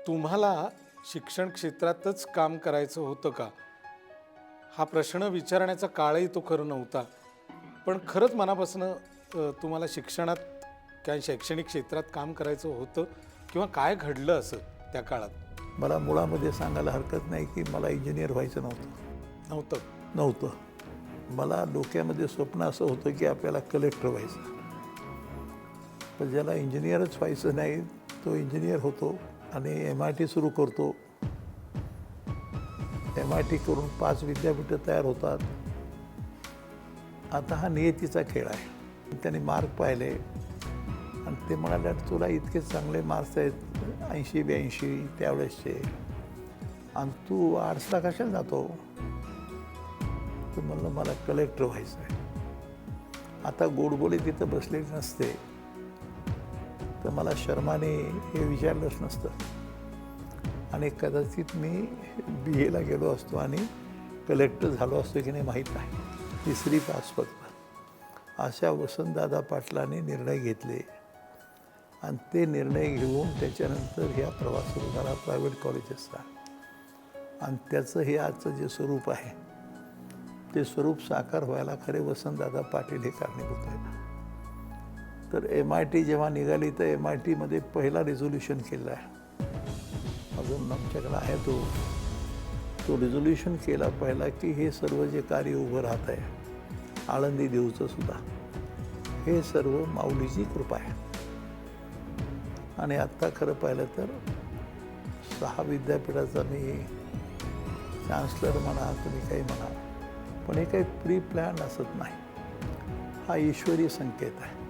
तुम्हाला शिक्षण क्षेत्रातच काम करायचं होतं का? हा प्रश्न विचारण्याचा काळही तो खरं नव्हता. पण खरंच मनापासून तुम्हाला शिक्षणात काय शैक्षणिक क्षेत्रात काम करायचं होतं किंवा काय घडलं असं त्या काळात? मला मुळामध्ये सांगायला हरकत नाही की मला इंजिनियर व्हायचं नव्हतं. नव्हतं मला डोक्यामध्ये स्वप्न असं होतं की आपल्याला कलेक्टर व्हायचं. पण ज्याला इंजिनियरच व्हायचं नाही तो इंजिनियर होतो आणि MIT सुरू करतो. MIT करून 5 विद्यापीठं तयार होतात. आता हा नियतीचा खेळ आहे. त्यांनी मार्क पाहिले आणि ते म्हणाले तुला इतके चांगले मार्क्स आहेत 80-82 त्यावेळेसचे आणि तू आर्ट्सला कशाला जातो? तर म्हणलं मला कलेक्टर व्हायचं आहे. आता गोडबोली तिथं बसलेली नसते तर मला शर्माने हे विचारलंच नसतं आणि कदाचित मी BAला गेलो असतो आणि कलेक्टर झालो असतो की नाही माहीत नाही. 3री पास फक्त. अशा वसंतदादा पाटलांनी निर्णय घेतले आणि ते निर्णय घेऊन त्याच्यानंतर ह्या प्रवास सुरू झाला प्रायव्हेट कॉलेजेसचा आणि त्याचं हे आजचं जे स्वरूप आहे ते स्वरूप साकार व्हायला खरे वसंतदादा पाटील हे कारणीभूत आहेत. तर MIT जेव्हा निघाली तर MITमध्ये पहिला रिझोल्युशन केला आहे. अजून आमच्याकडे आहे तो रिझोल्युशन केला पहिला की हे सर्व जे कार्य उभं राहत आहे आळंदी देऊचं सुद्धा हे सर्व माऊलीची कृपा आहे. आणि आत्ता खरं पाहिलं तर 6 विद्यापीठाचा मी चान्सलर म्हणा तुम्ही काही म्हणा पण हे काही प्री प्लॅन असत नाही. हा ईश्वरी संकेत आहे.